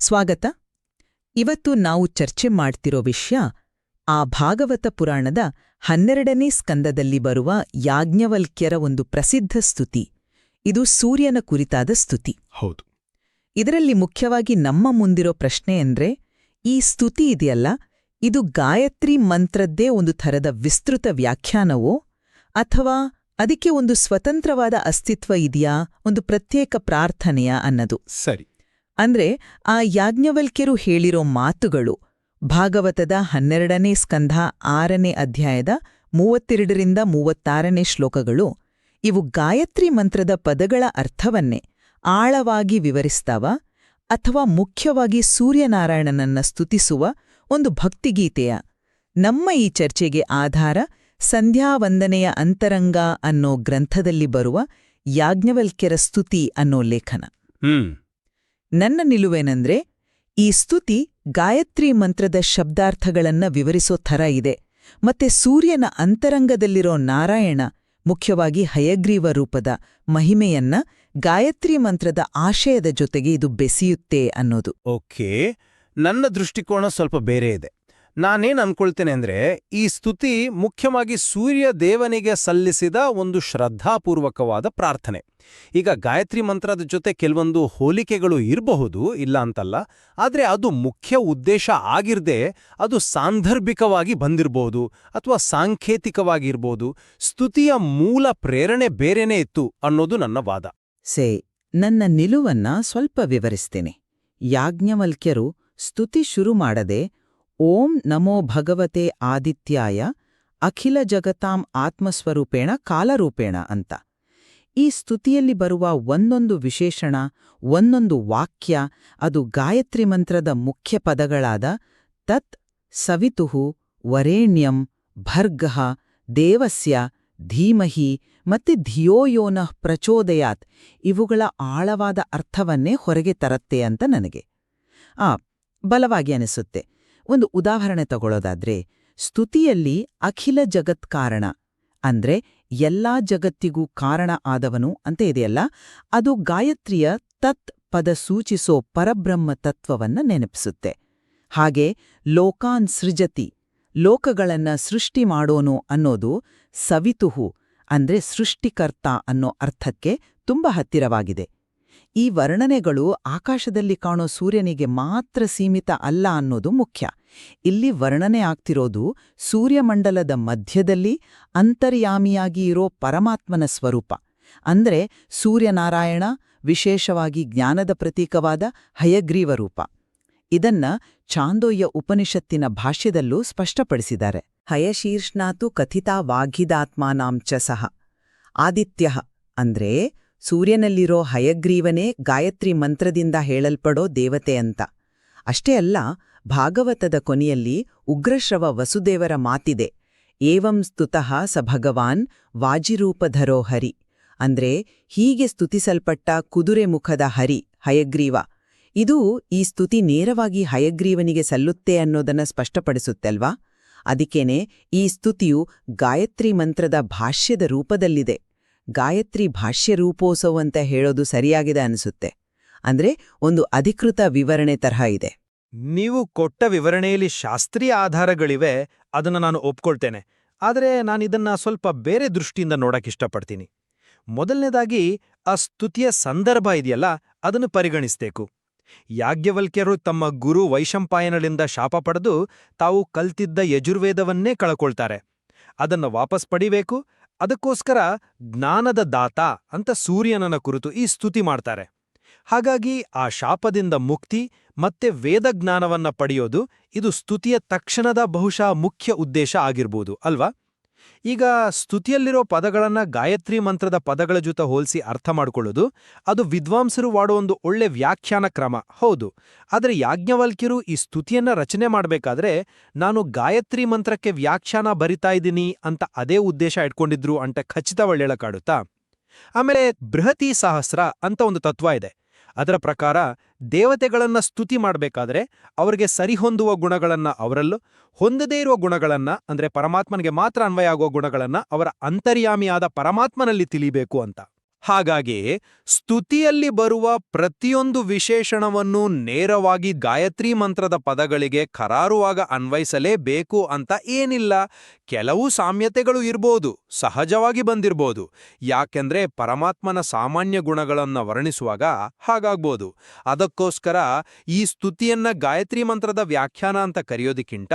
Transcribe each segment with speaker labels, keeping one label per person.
Speaker 1: ಸ್ವಾಗತ. ಇವತ್ತು ನಾವು ಚರ್ಚೆ ಮಾಡ್ತಿರೋ ವಿಷಯ ಆ ಭಾಗವತ ಪುರಾಣದ 12ನೇ ಸ್ಕಂದದಲ್ಲಿ ಬರುವ ಯಾಜ್ಞವಲ್ಕ್ಯರ ಒಂದು ಪ್ರಸಿದ್ಧ ಸ್ತುತಿ. ಇದು ಸೂರ್ಯನ ಕುರಿತಾದ ಸ್ತುತಿ.
Speaker 2: ಹೌದು.
Speaker 1: ಇದರಲ್ಲಿ ಮುಖ್ಯವಾಗಿ ನಮ್ಮ ಮುಂದಿರೋ ಪ್ರಶ್ನೆ ಅಂದ್ರೆ, ಈ ಸ್ತುತಿ ಇದೆಯಲ್ಲ, ಇದು ಗಾಯತ್ರಿ ಮಂತ್ರದ್ದೇ ಒಂದು ಥರದ ವಿಸ್ತೃತ ವ್ಯಾಖ್ಯಾನವೋ ಅಥವಾ ಅದಕ್ಕೆ ಒಂದು ಸ್ವತಂತ್ರವಾದ ಅಸ್ತಿತ್ವ ಇದೆಯಾ, ಒಂದು ಪ್ರತ್ಯೇಕ ಪ್ರಾರ್ಥನೆಯಾ ಅನ್ನದು.
Speaker 2: ಸರಿ.
Speaker 1: ಅಂದ್ರೆ ಆ ಯಾಜ್ಞವಲ್ಕ್ಯರು ಹೇಳಿರೋ ಮಾತುಗಳು ಭಾಗವತದ 12ನೇ ಸ್ಕಂಧ 6ನೇ ಅಧ್ಯಾಯದ 32ರಿಂದ 36ನೇ ಶ್ಲೋಕಗಳು, ಇವು ಗಾಯತ್ರಿ ಮಂತ್ರದ ಪದಗಳ ಅರ್ಥವನ್ನೇ ಆಳವಾಗಿ ವಿವರಿಸ್ತಾವ ಅಥವಾ ಮುಖ್ಯವಾಗಿ ಸೂರ್ಯನಾರಾಯಣನನ್ನ ಸ್ತುತಿಸುವ ಒಂದು ಭಕ್ತಿಗೀತೆಯ? ನಮ್ಮ ಈ ಚರ್ಚೆಗೆ ಆಧಾರ ಸಂಧ್ಯಾವಂದನೆಯ ಅಂತರಂಗ ಅನ್ನೋ ಗ್ರಂಥದಲ್ಲಿ ಬರುವ ಯಾಜ್ಞವಲ್ಕ್ಯರ ಸ್ತುತಿ ಅನ್ನೋ ಲೇಖನ. ನನ್ನ ನಿಲುವೇನೆಂದ್ರೆ, ಈ ಸ್ತುತಿ ಗಾಯತ್ರಿ ಮಂತ್ರದ ಶಬ್ದಾರ್ಥಗಳನ್ನ ವಿವರಿಸೋ ಥರ ಇದೆ, ಮತ್ತೆ ಸೂರ್ಯನ ಅಂತರಂಗದಲ್ಲಿರೋ ನಾರಾಯಣ, ಮುಖ್ಯವಾಗಿ ಹಯಗ್ರೀವ ರೂಪದ ಮಹಿಮೆಯನ್ನ ಗಾಯತ್ರಿ ಮಂತ್ರದ ಆಶಯದ ಜೊತೆಗೆ ಇದು ಬೆಸೆಯುತ್ತೆ ಅನ್ನೋದು.
Speaker 2: ಓಕೆ, ನನ್ನ ದೃಷ್ಟಿಕೋನ ಸ್ವಲ್ಪ ಬೇರೆ ಇದೆ. ನಾನೇನ್ ಅನ್ಕೊಳ್ತೇನೆ ಅಂದ್ರೆ, ಈ ಸ್ತುತಿ ಮುಖ್ಯವಾಗಿ ಸೂರ್ಯ ದೇವನಿಗೆ ಸಲ್ಲಿಸಿದ ಒಂದು ಶ್ರದ್ಧಾಪೂರ್ವಕವಾದ ಪ್ರಾರ್ಥನೆ. ಈಗ ಗಾಯತ್ರಿ ಮಂತ್ರದ ಜೊತೆ ಕೆಲವೊಂದು ಹೋಲಿಕೆಗಳು ಇರಬಹುದು, ಇಲ್ಲ ಅಂತಲ್ಲ, ಆದ್ರೆ ಅದು ಮುಖ್ಯ ಉದ್ದೇಶ ಆಗಿರ್ದೆ ಅದು ಸಾಂದರ್ಭಿಕವಾಗಿ ಬಂದಿರಬಹುದು ಅಥವಾ ಸಾಂಕೇತಿಕವಾಗಿರ್ಬೋದು. ಸ್ತುತಿಯ ಮೂಲ ಪ್ರೇರಣೆ ಬೇರೆನೇ ಇತ್ತು ಅನ್ನೋದು ನನ್ನ ವಾದ.
Speaker 1: ನನ್ನ ನಿಲುವನ್ನ ಸ್ವಲ್ಪ ವಿವರಿಸ್ತೇನೆ. ಯಾಜ್ಞವಲ್ಕ್ಯರು ಸ್ತುತಿ ಶುರು ಮಾಡದೆ ಓಂ ನಮೋ ಭಗವತೆ ಆದಿತ್ಯಾಯ ಅಖಿಲ ಜಗತಾಂ ಆತ್ಮಸ್ವರೂಪೇಣ ಕಾಲರೂಪೇಣ ಅಂತ. ಈ ಸ್ತುತಿಯಲ್ಲಿ ಬರುವ ಒಂದೊಂದು ವಿಶೇಷಣ, ಒಂದೊಂದು ವಾಕ್ಯ, ಅದು ಗಾಯತ್ರಿ ಮಂತ್ರದ ಮುಖ್ಯ ಪದಗಳಾದ ತತ್, ಸವಿತುಃ, ವರೇಣ್ಯಂ, ಭರ್ಗಃ, ದೇವಸ್ಯ, ಧೀಮಹಿ ಮತ್ತೆ ಧಿಯೋ ಯೋನಃ ಪ್ರಚೋದಯಾತ್ ಇವುಗಳ ಆಳವಾದ ಅರ್ಥವನ್ನೇ ಹೊರಗೆ ತರತ್ತೆ ಅಂತ ನನಗೆ ಬಲವಾಗಿ ಅನಿಸುತ್ತೆ. ಒಂದು ಉದಾಹರಣೆ ತಗೊಳ್ಳೋದಾದ್ರೆ, ಸ್ತುತಿಯಲ್ಲಿ ಅಖಿಲ ಜಗತ್ಕಾರಣ ಅಂದ್ರೆ ಎಲ್ಲಾ ಜಗತ್ತಿಗೂ ಕಾರಣ ಆದವನು ಅಂತ ಇದೆಯಲ್ಲ, ಅದು ಗಾಯತ್ರಿಯ ತತ್ ಪದ ಸೂಚಿಸೋ ಪರಬ್ರಹ್ಮ ತತ್ವವನ್ನ ನೆನಪಿಸುತ್ತೆ. ಹಾಗೆ ಲೋಕಾನ್ ಸೃಜತಿ, ಲೋಕಗಳನ್ನ ಸೃಷ್ಟಿ ಮಾಡೋನು ಅನ್ನೋದು ಸವಿತುಹು ಅಂದ್ರೆ ಸೃಷ್ಟಿಕರ್ತ ಅನ್ನೋ ಅರ್ಥಕ್ಕೆ ತುಂಬಾ ಹತ್ತಿರವಾಗಿದೆ. ಈ ವರ್ಣನೆಗಳು ಆಕಾಶದಲ್ಲಿ ಕಾಣೋ ಸೂರ್ಯನಿಗೆ ಮಾತ್ರ ಸೀಮಿತ ಅಲ್ಲ ಅನ್ನೋದು ಮುಖ್ಯ. ಇಲ್ಲಿ ವರ್ಣನೆ ಆಗ್ತಿರೋದು ಸೂರ್ಯಮಂಡಲದ ಮಧ್ಯದಲ್ಲಿ ಅಂತರ್ಯಾಮಿಯಾಗಿ ಇರೋ ಪರಮಾತ್ಮನ ಸ್ವರೂಪ, ಅಂದ್ರೆ ಸೂರ್ಯನಾರಾಯಣ, ವಿಶೇಷವಾಗಿ ಜ್ಞಾನದ ಪ್ರತೀಕವಾದ ಹಯಗ್ರೀವ ರೂಪ. ಇದನ್ನ ಛಾಂದೋಗ್ಯ ಉಪನಿಷತ್ತಿನ ಭಾಷ್ಯದಲ್ಲೂ ಸ್ಪಷ್ಟಪಡಿಸಿದ್ದಾರೆ. ಹಯಶೀರ್ಷ್ಣಾತು ಕಥಿತಾ ವಾಗ್ಹಿದಾತ್ಮಾನಾಂ ಚ ಸಹ. ಆದಿತ್ಯಃ ಅಂದ್ರೆ ಸೂರ್ಯನಲ್ಲಿರೋ ಹಯಗ್ರೀವನೇ ಗಾಯತ್ರಿ ಮಂತ್ರದಿಂದ ಹೇಳಲ್ಪಡೋ ದೇವತೆ ಅಂತ. ಅಷ್ಟೇ ಅಲ್ಲ, ಭಾಗವತದ ಕೊನೆಯಲ್ಲಿ ಉಗ್ರಶ್ರವ ವಸುದೇವರ ಮಾತಿದೆ, ಏವಂ ಸ್ತುತಃ ಸ ಭಗವಾನ್ ವಾಜಿರೂಪಧರೋ ಹರಿ, ಅಂದ್ರೆ ಹೀಗೆ ಸ್ತುತಿಸಲ್ಪಟ್ಟ ಕುದುರೆ ಮುಖದ ಹರಿ ಹಯಗ್ರೀವ. ಇದು ಈ ಸ್ತುತಿ ನೇರವಾಗಿ ಹಯಗ್ರೀವನಿಗೆ ಸಲ್ಲುತ್ತೆ ಅನ್ನೋದನ್ನ ಸ್ಪಷ್ಟಪಡಿಸುತ್ತಲ್ವಾ? ಅದಕ್ಕೇನೆ ಈ ಸ್ತುತಿಯು ಗಾಯತ್ರಿ ಮಂತ್ರದ ಭಾಷ್ಯದ ರೂಪದಲ್ಲಿದೆ. ಗಾಯತ್ರಿ ಭಾಷ್ಯ ರೂಪೋತ್ಸವ ಅಂತ ಹೇಳೋದು ಸರಿಯಾಗಿದೆ ಅನಿಸುತ್ತೆ. ಅಂದ್ರೆ ಒಂದು ಅಧಿಕೃತ ವಿವರಣೆ ತರಹ ಇದೆ.
Speaker 3: ನೀವು ಕೊಟ್ಟ ವಿವರಣೆಯಲ್ಲಿ ಶಾಸ್ತ್ರೀಯ ಆಧಾರಗಳಿವೆ, ಅದನ್ನು ನಾನು ಒಪ್ಕೊಳ್ತೇನೆ. ಆದರೆ ನಾನಿದನ್ನ ಸ್ವಲ್ಪ ಬೇರೆ ದೃಷ್ಟಿಯಿಂದ ನೋಡಕ್ಕಿಷ್ಟಪಡ್ತೀನಿ. ಮೊದಲನೇದಾಗಿ ಆ ಸ್ತುತಿಯ ಸಂದರ್ಭ ಇದೆಯಲ್ಲ, ಅದನ್ನು ಪರಿಗಣಿಸಬೇಕು. ಯಾಜ್ಞವಲ್ಕ್ಯರು ತಮ್ಮ ಗುರು ವೈಶಂಪಾಯನಳಿಂದ ಶಾಪ ಪಡೆದು ತಾವು ಕಲ್ತಿದ್ದ ಯಜುರ್ವೇದವನ್ನೇ ಕಳ್ಕೊಳ್ತಾರೆ. ಅದನ್ನು ವಾಪಸ್ ಪಡಿಬೇಕು. ಅದಕ್ಕೋಸ್ಕರ ಜ್ಞಾನದ ದಾತ ಅಂತ ಸೂರ್ಯನನ ಕುರಿತು ಈ ಸ್ತುತಿ ಮಾಡ್ತಾರೆ. ಹಾಗಾಗಿ ಆ ಶಾಪದಿಂದ ಮುಕ್ತಿ ಮತ್ತೆ ವೇದಜ್ಞಾನವನ್ನ ಪಡೆಯೋದು ಇದು ಸ್ತುತಿಯ ತಕ್ಷಣದ ಬಹುಶಃ ಮುಖ್ಯ ಉದ್ದೇಶ ಆಗಿರ್ಬೋದು ಅಲ್ವಾ? ಈಗ ಸ್ತುತಿಯಲ್ಲಿರೋ ಪದಗಳನ್ನ ಗಾಯತ್ರಿ ಮಂತ್ರದ ಪದಗಳ ಜೊತೆ ಹೋಲಿಸಿ ಅರ್ಥ ಮಾಡ್ಕೊಳ್ಳೋದು ಅದು ವಿದ್ವಾಂಸರು ವಾಡೋ ಒಂದು ಒಳ್ಳೆ ವ್ಯಾಖ್ಯಾನ ಕ್ರಮ, ಹೌದು. ಆದರೆ ಯಾಜ್ಞವಲ್ಕ್ಯರು ಈ ಸ್ತುತಿಯನ್ನ ರಚನೆ ಮಾಡಬೇಕಾದ್ರೆ ನಾನು ಗಾಯತ್ರಿ ಮಂತ್ರಕ್ಕೆ ವ್ಯಾಖ್ಯಾನ ಬರಿತಾ ಇದ್ದೀನಿ ಅಂತ ಅದೇ ಉದ್ದೇಶ ಇಟ್ಕೊಂಡಿದ್ರು ಅಂತ ಖಚಿತವಾಗಿ ಹೇಳಕ್ಕಾಡುತ್ತಾ? ಆಮೇಲೆ ಬೃಹತಿ ಸಹಸ್ರ ಅಂತ ಒಂದು ತತ್ವ ಇದೆ. ಅದರ ಪ್ರಕಾರ ದೇವತೆಗಳನ್ನ ಸ್ತುತಿ ಮಾಡಬೇಕಾದ್ರೆ ಅವರಿಗೆ ಸರಿಹೊಂದುವ ಗುಣಗಳನ್ನ ಅವರಲ್ಲೂ, ಹೊಂದದೇ ಇರುವ ಗುಣಗಳನ್ನ ಅಂದ್ರೆ ಪರಮಾತ್ಮನಿಗೆ ಮಾತ್ರ ಅನ್ವಯ ಆಗೋ ಗುಣಗಳನ್ನ ಅವರ ಅಂತರ್ಯಾಮಿಯಾದ ಪರಮಾತ್ಮನಲ್ಲಿ ತಿಳಿಬೇಕು ಅಂತ. ಹಾಗಾಗಿ ಸ್ತುತಿಯಲ್ಲಿ ಬರುವ ಪ್ರತಿಯೊಂದು ವಿಶೇಷಣವನ್ನು ನೇರವಾಗಿ ಗಾಯತ್ರಿ ಮಂತ್ರದ ಪದಗಳಿಗೆ ಕರಾರುವಾಗ ಅನ್ವಯಿಸಲೇಬೇಕು ಅಂತ ಏನಿಲ್ಲ. ಕೆಲವು ಸಾಮ್ಯತೆಗಳು ಇರ್ಬೋದು, ಸಹಜವಾಗಿ ಬಂದಿರ್ಬೋದು. ಯಾಕೆಂದ್ರೆ ಪರಮಾತ್ಮನ ಸಾಮಾನ್ಯ ಗುಣಗಳನ್ನು ವರ್ಣಿಸುವಾಗ ಹಾಗಾಗ್ಬೋದು. ಅದಕ್ಕೋಸ್ಕರ ಈ ಸ್ತುತಿಯನ್ನ ಗಾಯತ್ರಿ ಮಂತ್ರದ ವ್ಯಾಖ್ಯಾನ ಅಂತ ಕರೆಯೋದಕ್ಕಿಂತ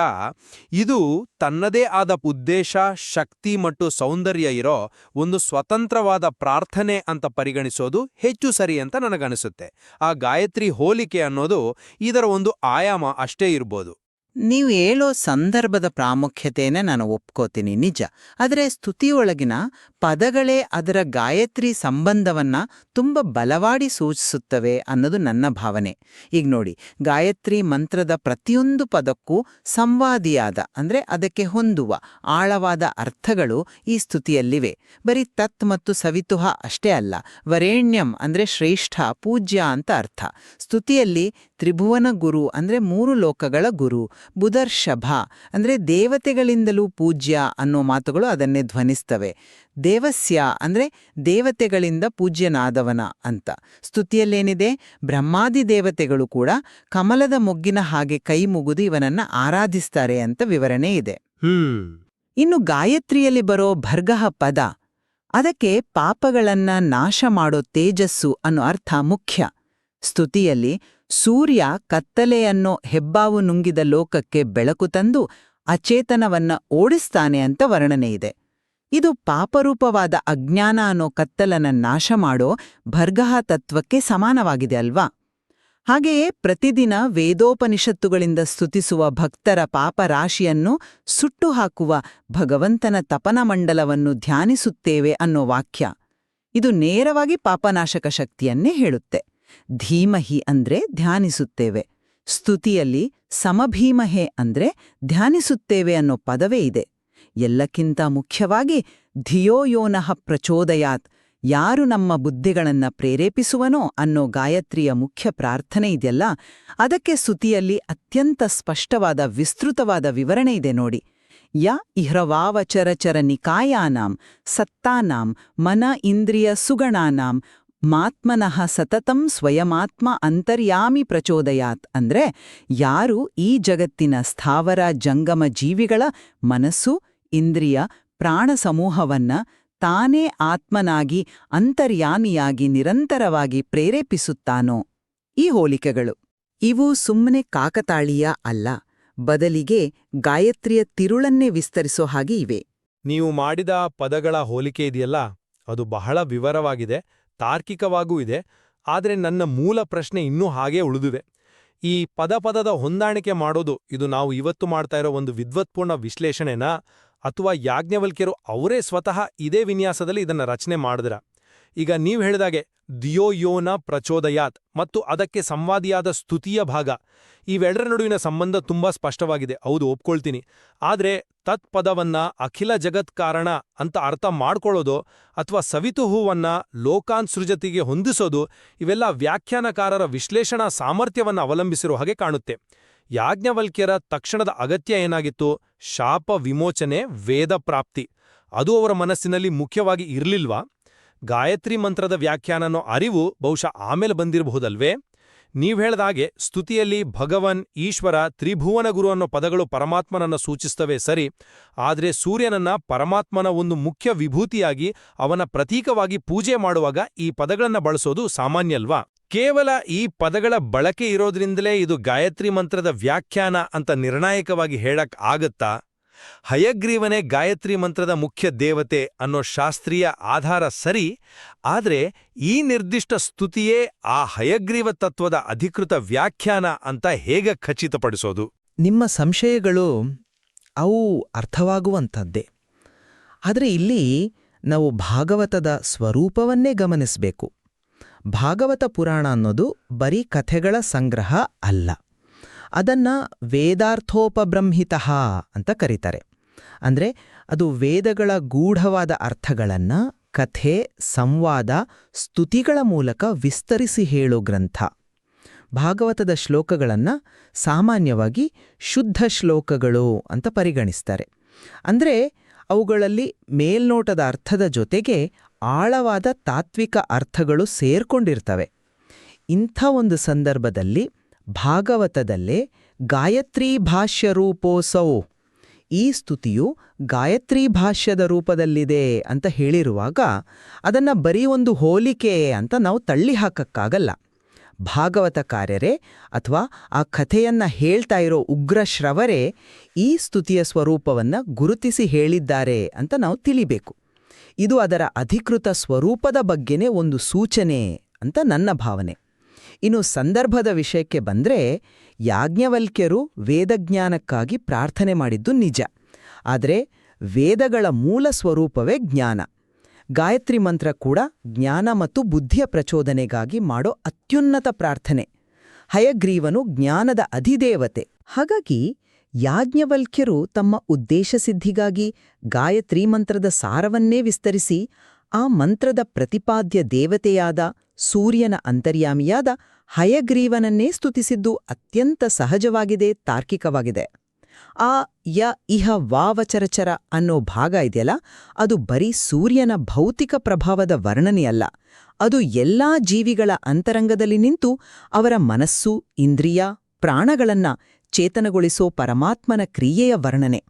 Speaker 3: ಇದು ತನ್ನದೇ ಆದ ಉದ್ದೇಶ, ಶಕ್ತಿ ಮತ್ತು ಸೌಂದರ್ಯ ಇರೋ ಒಂದು ಸ್ವತಂತ್ರವಾದ ಪ್ರಾರ್ಥನೆ ಅಂತ ಪರಿಗಣಿಸೋದು ಹೆಚ್ಚು ಸರಿ ಅಂತ ನನಗನಿಸುತ್ತೆ. ಆ ಗಾಯತ್ರಿ ಹೋಲಿಕೆ ಅನ್ನೋದು ಇದರ ಒಂದು ಆಯಾಮ ಅಷ್ಟೇ ಇರ್ಬೋದು.
Speaker 4: ನೀವು ಹೇಳೋ ಸಂದರ್ಭದ ಪ್ರಾಮುಖ್ಯತೆಯೇ ನಾನು ಒಪ್ಕೋತೀನಿ, ನಿಜ. ಆದರೆ ಸ್ತುತಿಯೊಳಗಿನ ಪದಗಳೇ ಅದರ ಗಾಯತ್ರಿ ಸಂಬಂಧವನ್ನ ತುಂಬ ಬಲವಾಡಿ ಸೂಚಿಸುತ್ತವೆ ಅನ್ನೋದು ನನ್ನ ಭಾವನೆ. ಈಗ ನೋಡಿ, ಗಾಯತ್ರಿ ಮಂತ್ರದ ಪ್ರತಿಯೊಂದು ಪದಕ್ಕೂ ಸಂವಾದಿಯಾದ ಅಂದ್ರೆ ಅದಕ್ಕೆ ಹೊಂದುವ ಆಳವಾದ ಅರ್ಥಗಳು ಈ ಸ್ತುತಿಯಲ್ಲಿವೆ. ಬರೀ ತತ್ ಮತ್ತು ಸವಿತುಹ ಅಷ್ಟೇ ಅಲ್ಲ, ವರೇಣ್ಯಂ ಅಂದ್ರೆ ಶ್ರೇಷ್ಠ, ಪೂಜ್ಯ ಅಂತ ಅರ್ಥ. ಸ್ತುತಿಯಲ್ಲಿ ತ್ರಿಭುವನ ಗುರು ಅಂದ್ರೆ 3 ಲೋಕಗಳ ಗುರು, ಬುಧರ್ಷಭ ಅಂದ್ರೆ ದೇವತೆಗಳಿಂದಲೂ ಪೂಜ್ಯ ಅನ್ನೋ ಮಾತುಗಳು ಅದನ್ನೇ ಧ್ವನಿಸ್ತವೆ. ದೇವಸ್ಯ ಅಂದ್ರೆ ದೇವತೆಗಳಿಂದ ಪೂಜ್ಯನಾದವನ ಅಂತ. ಸ್ತುತಿಯಲ್ಲೇನಿದೆ, ಬ್ರಹ್ಮಾದಿ ದೇವತೆಗಳು ಕೂಡ ಕಮಲದ ಮೊಗ್ಗಿನ ಹಾಗೆ ಕೈ ಮುಗಿದು ಇವನನ್ನ ಆರಾಧಿಸ್ತಾರೆ ಅಂತ ವಿವರಣೆ ಇದೆ. ಇನ್ನು ಗಾಯತ್ರಿಯಲ್ಲಿ ಬರೋ ಭರ್ಗಃ ಪದ, ಅದಕ್ಕೆ ಪಾಪಗಳನ್ನ ನಾಶ ಮಾಡೋ ತೇಜಸ್ಸು ಅನ್ನೋ ಅರ್ಥ ಮುಖ್ಯ. ಸ್ತುತಿಯಲ್ಲಿ ಸೂರ್ಯ ಕತ್ತಲೆಯನ್ನೋ ಹೆಬ್ಬಾವು ನುಂಗಿದ ಲೋಕಕ್ಕೆ ಬೆಳಕು ತಂದು ಅಚೇತನವನ್ನ ಓಡಿಸ್ತಾನೆ ಅಂತ ವರ್ಣನೆ ಇದೆ. ಇದು ಪಾಪರೂಪವಾದ ಅಜ್ಞಾನ ಅನ್ನೋ ಕತ್ತಲನ್ನ ನಾಶ ಮಾಡೋ ಭರ್ಗಃ ತತ್ವಕ್ಕೆ ಸಮಾನವಾಗಿದೆ ಅಲ್ವಾ? ಹಾಗೆಯೇ ಪ್ರತಿದಿನ ವೇದೋಪನಿಷತ್ತುಗಳಿಂದ ಸ್ತುತಿಸುವ ಭಕ್ತರ ಪಾಪರಾಶಿಯನ್ನು ಸುಟ್ಟು ಹಾಕುವ ಭಗವಂತನ ತಪನಮಂಡಲವನ್ನು ಧ್ಯಾನಿಸುತ್ತೇವೆ ಅನ್ನೋ ವಾಕ್ಯ, ಇದು ನೇರವಾಗಿ ಪಾಪನಾಶಕ ಶಕ್ತಿಯನ್ನೇ ಹೇಳುತ್ತೆ. ಧೀಮಹಿ ಅಂದ್ರೆ ಧ್ಯಾನಿಸುತ್ತೇವೆ. ಸ್ತುತಿಯಲ್ಲಿ ಸಮಭೀಮಹೆ ಅಂದ್ರೆ ಧ್ಯಾನಿಸುತ್ತೇವೆ ಅನ್ನೋ ಪದವೇ ಇದೆ. ಎಲ್ಲಕ್ಕಿಂತ ಮುಖ್ಯವಾಗಿ ಧಿಯೋ ಯೋನಃ ಪ್ರಚೋದಯಾತ್, ಯಾರು ನಮ್ಮ ಬುದ್ಧಿಗಳನ್ನ ಪ್ರೇರೇಪಿಸುವನೋ ಅನ್ನೋ ಗಾಯತ್ರಿಯ ಮುಖ್ಯ ಪ್ರಾರ್ಥನೆ ಇದೆಯಲ್ಲ, ಅದಕ್ಕೆ ಸ್ತುತಿಯಲ್ಲಿ ಅತ್ಯಂತ ಸ್ಪಷ್ಟವಾದ ವಿಸ್ತೃತವಾದ ವಿವರಣೆ ಇದೆ ನೋಡಿ. ಯ ಇಹ್ರವಾವಚರಚರ ನಿಕಾಯಾನಾಂ ಸತ್ತಾನಾಂ ಮನ ಇಂದ್ರಿಯ ಸುಗಣಾನಾಂ ಮಾತ್ಮನಃ ಸತತಂ ಸ್ವಯಮಾತ್ಮ ಅಂತರ್ಯಾಮಿ ಪ್ರಚೋದಯಾತ್ ಅಂದ್ರೆ ಯಾರು ಈ ಜಗತ್ತಿನ ಸ್ಥಾವರ ಜಂಗಮ ಜೀವಿಗಳ ಮನಸ್ಸು, ಇಂದ್ರಿಯ, ಪ್ರಾಣ ಸಮೂಹವನ್ನ ತಾನೇ ಆತ್ಮನಾಗಿ ಅಂತರ್ಯಾಮಿಯಾಗಿ ನಿರಂತರವಾಗಿ ಪ್ರೇರೇಪಿಸುತ್ತಾನೋ. ಈ ಹೋಲಿಕೆಗಳು ಇವು ಸುಮ್ಮನೆ ಕಾಕತಾಳೀಯ ಅಲ್ಲ, ಬದಲಿಗೆ ಗಾಯತ್ರಿಯ ತಿರುಳನ್ನೇ ವಿಸ್ತರಿಸೋ ಹಾಗೆ ಇವೆ.
Speaker 3: ನೀವು ಮಾಡಿದ ಪದಗಳ ಹೋಲಿಕೆ ಇದೆಯಲ್ಲ, ಅದು ಬಹಳ ವಿವರವಾಗಿದೆ, ತಾರ್ಕಿಕವಾಗೂ ಇದೆ. ಆದರೆ ನನ್ನ ಮೂಲ ಪ್ರಶ್ನೆ ಇನ್ನೂ ಹಾಗೇ ಉಳಿದಿದೆ. ಈ ಪದದ ಹೊಂದಾಣಿಕೆ ಮಾಡೋದು, ಇದು ನಾವು ಇವತ್ತು ಮಾಡ್ತಾ ಇರೋ ಒಂದು ವಿದ್ವತ್ಪೂರ್ಣ ವಿಶ್ಲೇಷಣೆನಾ, ಅಥವಾ ಯಾಜ್ಞವಲ್ಕ್ಯರು ಅವರೇ ಸ್ವತಃ ಇದೇ ವಿನ್ಯಾಸದಲ್ಲಿ ಇದನ್ನ ರಚನೆ ಮಾಡಿದ್ರ? ಈಗ ನೀವು ಹೇಳಿದಾಗೆ ಧಿಯೋ ಯೋನ ಪ್ರಚೋದಯಾತ್ ಮತ್ತು ಅದಕ್ಕೆ ಸಂವಾದಿಯಾದ ಸ್ತುತಿಯ ಭಾಗ, ಇವೆರಡರ ನಡುವಿನ ಸಂಬಂಧ ತುಂಬಾ ಸ್ಪಷ್ಟವಾಗಿದೆ, ಹೌದು, ಒಪ್ಕೊಳ್ತೀನಿ. ಆದ್ರೆ ತತ್ಪದವನ್ನ ಅಖಿಲ ಜಗತ್ ಕಾರಣ ಅಂತ ಅರ್ಥ ಮಾಡ್ಕೊಳ್ಳೋದು ಅಥವಾ ಸವಿತುಹುವನ್ನ ಲೋಕಾನ್ಸೃಜತಿಗೆ ಹೊಂದಿಸೋದು, ಇವೆಲ್ಲ ವ್ಯಾಖ್ಯಾನಕಾರರ ವಿಶ್ಲೇಷಣಾ ಸಾಮರ್ಥ್ಯವನ್ನ ಅವಲಂಬಿಸಿರೋ ಹಾಗೆ ಕಾಣುತ್ತೆ. ಯಾಜ್ಞವಲ್ಕ್ಯರ ತಕ್ಷಣದ ಅಗತ್ಯ ಏನಾಗಿತ್ತು? ಶಾಪ ವಿಮೋಚನೆ, ವೇದ ಪ್ರಾಪ್ತಿ. ಅದು ಅವರ ಮನಸ್ಸಿನಲ್ಲಿ ಮುಖ್ಯವಾಗಿ ಇರ್ಲಿಲ್ವಾ? ಗಾಯತ್ರಿ ಮಂತ್ರದ ವ್ಯಾಖ್ಯಾನನೋ ಅರಿವು ಬಹುಶಃ ಆಮೇಲೆ ಬಂದಿರಬಹುದಲ್ವೇ? ನೀವ್ ಹೇಳ್ದಾಗೆ ಸ್ತುತಿಯಲ್ಲಿ ಭಗವನ್, ಈಶ್ವರ, ತ್ರಿಭುವನ ಗುರು ಅನ್ನೋ ಪದಗಳು ಪರಮಾತ್ಮನನ್ನ ಸೂಚಿಸ್ತವೆ ಸರಿ, ಆದ್ರೆ ಸೂರ್ಯನನ್ನ ಪರಮಾತ್ಮನ ಒಂದು ಮುಖ್ಯ ವಿಭೂತಿಯಾಗಿ ಅವನ ಪ್ರತೀಕವಾಗಿ ಪೂಜೆ ಮಾಡುವಾಗ ಈ ಪದಗಳನ್ನ ಬಳಸೋದು ಸಾಮಾನ್ಯಲ್ವಾ? ಕೇವಲ ಈ ಪದಗಳ ಬಳಕೆ ಇರೋದ್ರಿಂದಲೇ ಇದು ಗಾಯತ್ರಿ ಮಂತ್ರದ ವ್ಯಾಖ್ಯಾನ ಅಂತ ನಿರ್ಣಾಯಕವಾಗಿ ಹೇಳಕ್ ಆಗತ್ತಾ? ಹಯಗ್ರೀವನೇ ಗಾಯತ್ರಿ ಮಂತ್ರದ ಮುಖ್ಯ ದೇವತೆ ಅನ್ನೋ ಶಾಸ್ತ್ರೀಯ ಆಧಾರ ಸರಿ, ಆದ್ರೆ ಈ ನಿರ್ದಿಷ್ಟ ಸ್ತುತಿಯೇ ಆ ಹಯಗ್ರೀವ ತತ್ವದ ಅಧಿಕೃತ ವ್ಯಾಖ್ಯಾನ ಅಂತ ಹೇಗೆ ಖಚಿತಪಡಿಸೋದು?
Speaker 5: ನಿಮ್ಮ ಸಂಶಯಗಳು ಅವು ಅರ್ಥವಾಗುವಂಥದ್ದೇ. ಆದರೆ ಇಲ್ಲಿ ನಾವು ಭಾಗವತದ ಸ್ವರೂಪವನ್ನೇ ಗಮನಿಸಬೇಕು. ಭಾಗವತ ಪುರಾಣ ಅನ್ನೋದು ಬರೀ ಕಥೆಗಳ ಸಂಗ್ರಹ ಅಲ್ಲ, ಅದನ್ನ ವೇದಾರ್ಥೋಪಬ್ರಂಹಿತಃ ಅಂತ ಕರೀತಾರೆ. ಅಂದ್ರೆ ಅದು ವೇದಗಳ ಗೂಢವಾದ ಅರ್ಥಗಳನ್ನ ಕಥೆ, ಸಂವಾದ, ಸ್ತುತಿಗಳ ಮೂಲಕ ವಿಸ್ತರಿಸಿ ಹೇಳೋ ಗ್ರಂಥ. ಭಾಗವತದ ಶ್ಲೋಕಗಳನ್ನ ಸಾಮಾನ್ಯವಾಗಿ ಶುದ್ಧ ಶ್ಲೋಕಗಳು ಅಂತ ಪರಿಗಣಿಸ್ತಾರೆ. ಅಂದ್ರೆ ಅವುಗಳಲ್ಲಿ ಮೇಲ್ನೋಟದ ಅರ್ಥದ ಜೊತೆಗೆ ಆಳವಾದ ತಾತ್ವಿಕ ಅರ್ಥಗಳು ಸೇರ್ಕೊಂಡಿರ್ತವೆ. ಇಂಥ ಒಂದು ಸಂದರ್ಭದಲ್ಲಿ ಭಾಗವತದಲ್ಲೇ ಗಾಯತ್ರೀ ಭಾಷ್ಯ ರೂಪೋಸೌ, ಈ ಸ್ತುತಿಯು ಗಾಯತ್ರೀ ಭಾಷ್ಯದ ರೂಪದಲ್ಲಿದೆ ಅಂತ ಹೇಳಿರುವಾಗ ಅದನ್ನ ಬರೀ ಒಂದು ಹೋಲಿಕೆ ಅಂತ ನಾವು ತಳ್ಳಿ ಹಾಕಕ್ಕಾಗಲ್ಲ. ಭಾಗವತಕಾರ್ಯರೇ ಅಥವಾ ಆ ಕಥೆಯನ್ನ ಹೇಳ್ತಾ ಇರೋ ಉಗ್ರಶ್ರವರೇ ಈ ಸ್ತುತಿಯ ಸ್ವರೂಪವನ್ನ ಗುರುತಿಸಿ ಹೇಳಿದ್ದಾರೆ ಅಂತ ನಾವು ತಿಳಿಬೇಕು. ಇದು ಅದರ ಅಧಿಕೃತ ಸ್ವರೂಪದ ಬಗ್ಗೆನೇ ಒಂದು ಸೂಚನೆ ಅಂತ ನನ್ನ ಭಾವನೆ. ಇನ್ನು ಸಂದರ್ಭದ ವಿಷಯಕ್ಕೆ ಬಂದ್ರೆ, ಯಾಜ್ಞವಲ್ಕ್ಯರು ವೇದಜ್ಞಾನಕ್ಕಾಗಿ ಪ್ರಾರ್ಥನೆ ಮಾಡಿದ್ದು ನಿಜ. ಆದರೆ ವೇದಗಳ ಮೂಲ ಸ್ವರೂಪವೇ ಜ್ಞಾನ. ಗಾಯತ್ರಿ ಮಂತ್ರ ಕೂಡ ಜ್ಞಾನ ಮತ್ತು ಬುದ್ಧಿಯ ಪ್ರಚೋದನೆಗಾಗಿ ಮಾಡೋ ಅತ್ಯುನ್ನತ ಪ್ರಾರ್ಥನೆ. ಹಯಗ್ರೀವನು ಜ್ಞಾನದ ಅಧಿದೇವತೆ. ಹಾಗಾಗಿ ಯಾಜ್ಞವಲ್ಕ್ಯರು ತಮ್ಮ ಉದ್ದೇಶಸಿದ್ಧಿಗಾಗಿ ಗಾಯತ್ರಿ ಮಂತ್ರದ ಸಾರವನ್ನೇ ವಿಸ್ತರಿಸಿ ಆ ಮಂತ್ರದ ಪ್ರತಿಪಾದ್ಯ ದೇವತೆಯಾದ ಸೂರ್ಯನ ಅಂತರ್ಯಾಮಿಯಾದ ಹಯಗ್ರೀವನನ್ನೇ ಸ್ತುತಿಸಿದ್ದು ಅತ್ಯಂತ ಸಹಜವಾಗಿದೆ, ತಾರ್ಕಿಕವಾಗಿದೆ. ಆ ಯ ಇಹ ವಾವಚರಚರ ಅನ್ನೋ ಭಾಗ ಇದೆಯಲ್ಲ, ಅದು ಬರೀ ಸೂರ್ಯನ ಭೌತಿಕ ಪ್ರಭಾವದ ವರ್ಣನೆಯಲ್ಲ. ಅದು ಎಲ್ಲಾ ಜೀವಿಗಳ ಅಂತರಂಗದಲ್ಲಿ ನಿಂತು ಅವರ ಮನಸ್ಸು, ಇಂದ್ರಿಯ, ಪ್ರಾಣಗಳನ್ನ ಚೇತನಗೊಳಿಸೋ ಪರಮಾತ್ಮನ ಕ್ರಿಯೆಯ ವರ್ಣನೆ.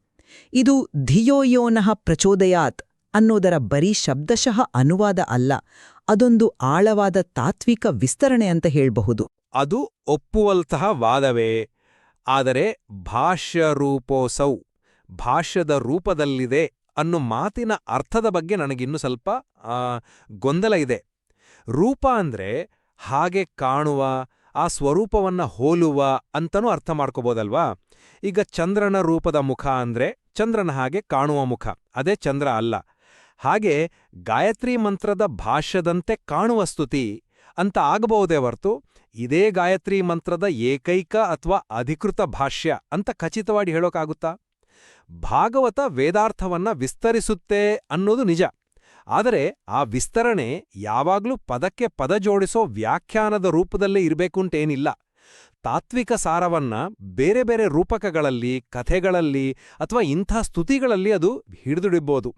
Speaker 5: ಇದು ಧಿಯೋಯೋನಃ ಪ್ರಚೋದಯಾತ್ ಅನ್ನೋದರ ಬರೀ ಶಬ್ದಶಃ ಅನುವಾದ ಅಲ್ಲ, ಅದೊಂದು ಆಳವಾದ ತಾತ್ವಿಕ ವಿಸ್ತರಣೆ ಅಂತ ಹೇಳ್ಬಹುದು.
Speaker 2: ಅದು ಒಪ್ಪುವಂತಹ ವಾದವೇ. ಆದರೆ ಭಾಷ್ಯರೂಪೋಸೌ, ಭಾಷ್ಯದ ರೂಪದಲ್ಲಿದೆ ಅನ್ನೋ ಮಾತಿನ ಅರ್ಥದ ಬಗ್ಗೆ ನನಗಿನ್ನೂ ಸ್ವಲ್ಪ ಗೊಂದಲ ಇದೆ. ರೂಪ ಅಂದ್ರೆ ಹಾಗೆ ಕಾಣುವ, ಆ ಸ್ವರೂಪವನ್ನ ಹೋಲುವ ಅಂತನೂ ಅರ್ಥ ಮಾಡ್ಕೋಬೋದಲ್ವಾ? ಈಗ ಚಂದ್ರನ ರೂಪದ ಮುಖ ಅಂದ್ರೆ ಚಂದ್ರನ ಹಾಗೆ ಕಾಣುವ ಮುಖ, ಅದೇ ಚಂದ್ರ ಅಲ್ಲ. ಹಾಗೆ ಗಾಯತ್ರಿ ಮಂತ್ರದ ಭಾಷ್ಯದಂತೆ ಕಾಣುವ ಸ್ತುತಿ ಅಂತ ಆಗಬಹುದೇ ಹೊರತು ಇದೇ ಗಾಯತ್ರಿ ಮಂತ್ರದ ಏಕೈಕ ಅಥವಾ ಅಧಿಕೃತ ಭಾಷ್ಯ ಅಂತ ಖಚಿತವಾಗಿ ಹೇಳೋಕ್ಕಾಗುತ್ತಾ? ಭಾಗವತ ವೇದಾರ್ಥವನ್ನ ವಿಸ್ತರಿಸುತ್ತೆ ಅನ್ನೋದು ನಿಜ. ಆದರೆ ಆ ವಿಸ್ತರಣೆ ಯಾವಾಗ್ಲೂ ಪದಕ್ಕೆ ಪದ ಜೋಡಿಸೋ ವ್ಯಾಖ್ಯಾನದ ರೂಪದಲ್ಲೇ ಇರಬೇಕುಂಟೇನಿಲ್ಲ. ತಾತ್ವಿಕ ಸಾರವನ್ನ ಬೇರೆ ಬೇರೆ ರೂಪಕಗಳಲ್ಲಿ, ಕಥೆಗಳಲ್ಲಿ ಅಥವಾ ಇಂಥ ಸ್ತುತಿಗಳಲ್ಲಿ ಅದು ಹಿಡಿದುಡಿಬೋದು.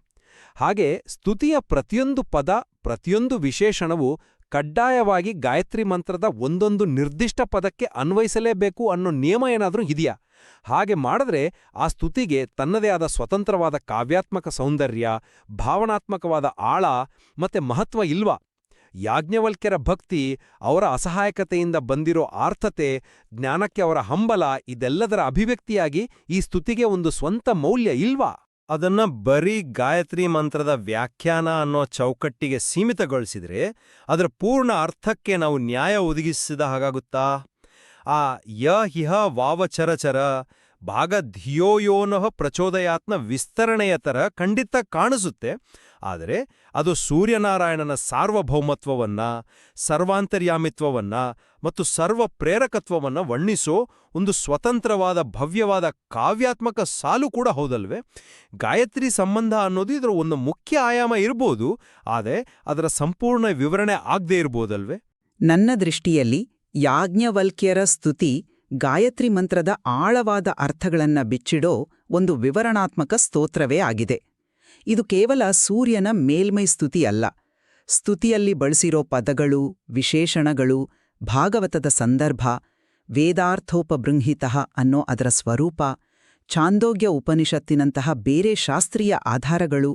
Speaker 2: ಹಾಗೆ ಸ್ತುತಿಯ ಪ್ರತಿಯೊಂದು ಪದ, ಪ್ರತಿಯೊಂದು ವಿಶೇಷಣವು ಕಡ್ಡಾಯವಾಗಿ ಗಾಯತ್ರಿ ಮಂತ್ರದ ಒಂದೊಂದು ನಿರ್ದಿಷ್ಟ ಪದಕ್ಕೆ ಅನ್ವಯಿಸಲೇಬೇಕು ಅನ್ನೋ ನಿಯಮ ಏನಾದ್ರೂ ಇದೆಯಾ? ಹಾಗೆ ಮಾಡಿದ್ರೆ ಆ ಸ್ತುತಿಗೆ ತನ್ನದೇ ಆದ ಸ್ವತಂತ್ರವಾದ ಕಾವ್ಯಾತ್ಮಕ ಸೌಂದರ್ಯ, ಭಾವನಾತ್ಮಕವಾದ ಆಳ ಮತ್ತೆ ಮಹತ್ವ ಇಲ್ವಾ? ಯಾಜ್ಞವಲ್ಕ್ಯರ ಭಕ್ತಿ, ಅವರ ಅಸಹಾಯಕತೆಯಿಂದ ಬಂದಿರೋ ಆರ್ಥತೆ, ಜ್ಞಾನಕ್ಕೆ ಅವರ ಹಂಬಲ, ಇದೆಲ್ಲದರ ಅಭಿವ್ಯಕ್ತಿಯಾಗಿ ಈ ಸ್ತುತಿಗೆ ಒಂದು ಸ್ವಂತ ಮೌಲ್ಯ ಇಲ್ವಾ? ಅದನ್ನ ಬರೀ ಗಾಯತ್ರಿ ಮಂತ್ರದ ವ್ಯಾಖ್ಯಾನ ಅನ್ನೋ ಚೌಕಟ್ಟಿಗೆ ಸೀಮಿತಗೊಳಿಸಿದ್ರೆ ಅದರ ಪೂರ್ಣ ಅರ್ಥಕ್ಕೆ ನಾವು ನ್ಯಾಯ ಒದಗಿಸಿದ ಹಾಗಾಗುತ್ತಾ? ಆ ಯ ಹಿಹ ವಾವಚರಚರ ಭಾಗ ಧಿಯೋಯೋನಃ ಪ್ರಚೋದಯಾತ್ನ ವಿಸ್ತರಣೆಯ ತರ ಖಂಡಿತ ಕಾಣಿಸುತ್ತೆ. ಆದರೆ ಅದು ಸೂರ್ಯನಾರಾಯಣನ ಸಾರ್ವಭೌಮತ್ವವನ್ನ, ಸರ್ವಾಂತರ್ಯಾಮಿತ್ವವನ್ನ ಮತ್ತು ಸರ್ವ ಪ್ರೇರಕತ್ವವನ್ನ ವರ್ಣಿಸೋ ಒಂದು ಸ್ವತಂತ್ರವಾದ ಭವ್ಯವಾದ ಕಾವ್ಯಾತ್ಮಕ ಸಾಲು ಕೂಡ ಹೌದಲ್ವೇ? ಗಾಯತ್ರಿ ಸಂಬಂಧ ಅನ್ನೋದು ಇದರ ಒಂದು ಮುಖ್ಯ ಆಯಾಮ ಇರ್ಬೋದು, ಆದರೆ ಅದರ ಸಂಪೂರ್ಣ ವಿವರಣೆ ಆಗದೇ ಇರ್ಬೋದಲ್ವೇ?
Speaker 1: ನನ್ನ ದೃಷ್ಟಿಯಲ್ಲಿ ಯಾಜ್ಞವಲ್ಕ್ಯರ ಸ್ತುತಿ ಗಾಯತ್ರಿ ಮಂತ್ರದ ಆಳವಾದ ಅರ್ಥಗಳನ್ನ ಬಿಚ್ಚಿಡೋ ಒಂದು ವಿವರಣಾತ್ಮಕ ಸ್ತೋತ್ರವೇ ಆಗಿದೆ. ಇದು ಕೇವಲ ಸೂರ್ಯನ ಮೇಲ್ಮೈ ಸ್ತುತಿ ಅಲ್ಲ. ಸ್ತುತಿಯಲ್ಲಿ ಬಳಸಿರೋ ಪದಗಳು, ವಿಶೇಷಣಗಳು, ಭಾಗವತದ ಸಂದರ್ಭ, ವೇದಾರ್ಥೋಪಬೃಂಹಿತಃ ಅನ್ನೋ ಅದರ ಸ್ವರೂಪ, ಛಾಂದೋಗ್ಯ ಉಪನಿಷತ್ತಿನಂತಹ ಬೇರೆ ಶಾಸ್ತ್ರೀಯ ಆಧಾರಗಳು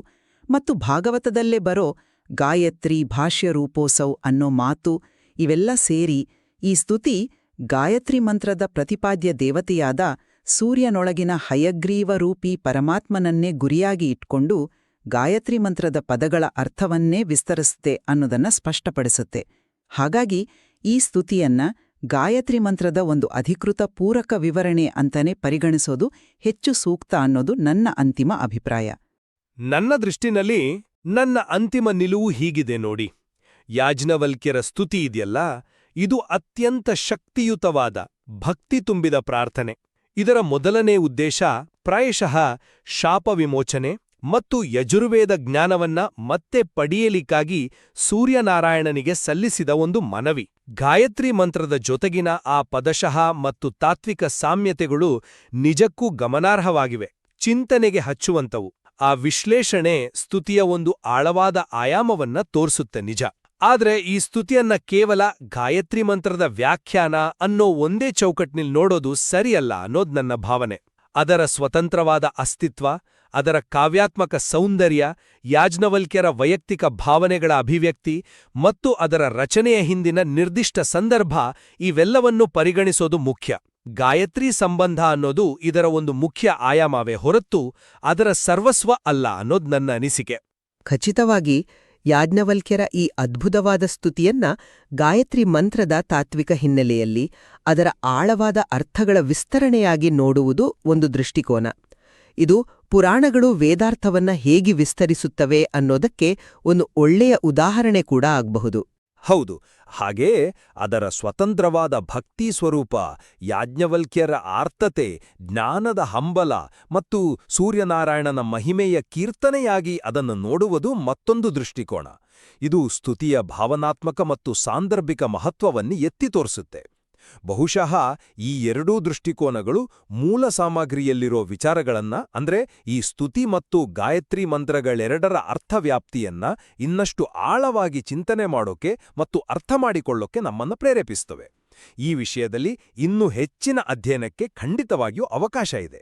Speaker 1: ಮತ್ತು ಭಾಗವತದಲ್ಲೇ ಬರೋ ಗಾಯತ್ರಿ ಭಾಷ್ಯರೂಪೋಸೌ ಅನ್ನೋ ಮಾತು, ಇವೆಲ್ಲ ಸೇರಿ ಈ ಸ್ತುತಿ ಗಾಯತ್ರಿ ಮಂತ್ರದ ಪ್ರತಿಪಾದ್ಯ ದೇವತೆಯಾದ ಸೂರ್ಯನೊಳಗಿನ ಹಯಗ್ರೀವರೂಪಿ ಪರಮಾತ್ಮನನ್ನೇ ಗುರಿಯಾಗಿ ಇಟ್ಕೊಂಡು ಗಾಯತ್ರಿ ಮಂತ್ರದ ಪದಗಳ ಅರ್ಥವನ್ನೇ ವಿಸ್ತರಿಸುತ್ತೆ ಅನ್ನೋದನ್ನ ಸ್ಪಷ್ಟಪಡಿಸುತ್ತೆ. ಹಾಗಾಗಿ ಈ ಸ್ತುತಿಯನ್ನ ಗಾಯತ್ರಿ ಮಂತ್ರದ ಒಂದು ಅಧಿಕೃತ ಪೂರಕ ವಿವರಣೆ ಅಂತಾನೆ ಪರಿಗಣಿಸೋದು ಹೆಚ್ಚು ಸೂಕ್ತ ಅನ್ನೋದು ನನ್ನ ಅಂತಿಮ ಅಭಿಪ್ರಾಯ.
Speaker 2: ನನ್ನ ದೃಷ್ಟಿನಲ್ಲಿ ನನ್ನ ಅಂತಿಮ ನಿಲುವು ಹೀಗಿದೆ ನೋಡಿ. ಯಾಜ್ಞವಲ್ಕ್ಯರ ಸ್ತುತಿ ಇದೆಯಲ್ಲ, ಇದು ಅತ್ಯಂತ ಶಕ್ತಿಯುತವಾದ, ಭಕ್ತಿ ತುಂಬಿದ ಪ್ರಾರ್ಥನೆ. ಇದರ ಮೊದಲನೇ ಉದ್ದೇಶ ಪ್ರಾಯಶಃ ಶಾಪ ವಿಮೋಚನೆ ಮತ್ತು ಯಜುರ್ವೇದ ಜ್ಞಾನವನ್ನ ಮತ್ತೆ ಪಡೆಯಲಿಕ್ಕಾಗಿ ಸೂರ್ಯನಾರಾಯಣನಿಗೆ ಸಲ್ಲಿಸಿದ ಒಂದು ಮನವಿ. ಗಾಯತ್ರಿ ಮಂತ್ರದ ಜೊತೆಗಿನ ಆ ಪದಶಃ ಮತ್ತು ತಾತ್ವಿಕ ಸಾಮ್ಯತೆಗಳು ನಿಜಕ್ಕೂ ಗಮನಾರ್ಹವಾಗಿವೆ, ಚಿಂತನೆಗೆ ಹಚ್ಚುವಂತವು. ಆ ವಿಶ್ಲೇಷಣೆ ಸ್ತುತಿಯ ಒಂದು ಆಳವಾದ ಆಯಾಮವನ್ನ ತೋರಿಸುತ್ತೆ ನಿಜ. ಆದ್ರೆ ಈ ಸ್ತುತಿಯನ್ನ ಕೇವಲ ಗಾಯತ್ರಿ ಮಂತ್ರದ ವ್ಯಾಖ್ಯಾನ ಅನ್ನೋ ಒಂದೇ ಚೌಕಟ್ಟಿನಲ್ಲಿ ನೋಡೋದು ಸರಿಯಲ್ಲ ಅನ್ನೋದು ನನ್ನ ಭಾವನೆ. ಅದರ ಸ್ವತಂತ್ರವಾದ ಅಸ್ತಿತ್ವ, ಅದರ ಕಾವ್ಯಾತ್ಮಕ ಸೌಂದರ್ಯ, ಯಾಜ್ಞವಲ್ಕ್ಯರ ವೈಯಕ್ತಿಕ ಭಾವನೆಗಳ ಅಭಿವ್ಯಕ್ತಿ ಮತ್ತು ಅದರ ರಚನೆಯ ಹಿಂದಿನ ನಿರ್ದಿಷ್ಟ ಸಂದರ್ಭ ಇವೆಲ್ಲವನ್ನೂ ಪರಿಗಣಿಸೋದು ಮುಖ್ಯ. ಗಾಯತ್ರಿ ಸಂಬಂಧ ಅನ್ನೋದು ಇದರ ಒಂದು ಮುಖ್ಯ ಆಯಾಮವೇ ಹೊರತು ಅದರ ಸರ್ವಸ್ವ ಅಲ್ಲ ಅನ್ನೋದು ನನ್ನ ಅನಿಸಿಕೆ.
Speaker 5: ಖಚಿತವಾಗಿ ಯಾಜ್ಞವಲ್ಕ್ಯರ ಈ ಅದ್ಭುತವಾದ ಸ್ತುತಿಯನ್ನ ಗಾಯತ್ರಿ ಮಂತ್ರದ ತಾತ್ವಿಕ ಹಿನ್ನೆಲೆಯಲ್ಲಿ ಅದರ ಆಳವಾದ ಅರ್ಥಗಳ ವಿಸ್ತರಣೆಯಾಗಿ ನೋಡುವುದು ಒಂದು ದೃಷ್ಟಿಕೋನ. ಇದು ಪುರಾಣಗಳು ವೇದಾರ್ಥವನ್ನ ಹೇಗೆ ವಿಸ್ತರಿಸುತ್ತವೆ ಅನ್ನೋದಕ್ಕೆ ಒಂದು ಒಳ್ಳೆಯ ಉದಾಹರಣೆ ಕೂಡ ಆಗಬಹುದು.
Speaker 2: ಹೌದು, ಹಾಗೆಯೇ ಅದರ ಸ್ವತಂತ್ರವಾದ ಭಕ್ತಿ ಸ್ವರೂಪ, ಯಾಜ್ಞವಲ್ಕ್ಯರ ಆರ್ತತೆ, ಜ್ಞಾನದ ಹಂಬಲ ಮತ್ತು ಸೂರ್ಯನಾರಾಯಣನ ಮಹಿಮೆಯ ಕೀರ್ತನೆಯಾಗಿ ಅದನ್ನು ನೋಡುವುದು ಮತ್ತೊಂದು ದೃಷ್ಟಿಕೋನ. ಇದು ಸ್ತುತಿಯ ಭಾವನಾತ್ಮಕ ಮತ್ತು ಸಾಂದರ್ಭಿಕ ಮಹತ್ವವನ್ನು ಎತ್ತಿ ತೋರಿಸುತ್ತೆ. ಬಹುಶಃ ಈ ಎರಡೂ ದೃಷ್ಟಿಕೋನಗಳು ಮೂಲ ಸಾಮಗ್ರಿಯಲ್ಲಿರೋ ವಿಚಾರಗಳನ್ನ, ಅಂದ್ರೆ ಈ ಸ್ತುತಿ ಮತ್ತು ಗಾಯತ್ರಿ ಮಂತ್ರಗಳೆರಡರ ಅರ್ಥವ್ಯಾಪ್ತಿಯನ್ನ ಇನ್ನಷ್ಟು ಆಳವಾಗಿ ಚಿಂತನೆ ಮಾಡೋಕೆ ಮತ್ತು ಅರ್ಥ ಮಾಡಿಕೊಳ್ಳೋಕೆ ನಮ್ಮನ್ನ ಪ್ರೇರೇಪಿಸ್ತವೆ. ಈ ವಿಷಯದಲ್ಲಿ ಇನ್ನೂ ಹೆಚ್ಚಿನ ಅಧ್ಯಯನಕ್ಕೆ ಖಂಡಿತವಾಗಿಯೂ ಅವಕಾಶ ಇದೆ.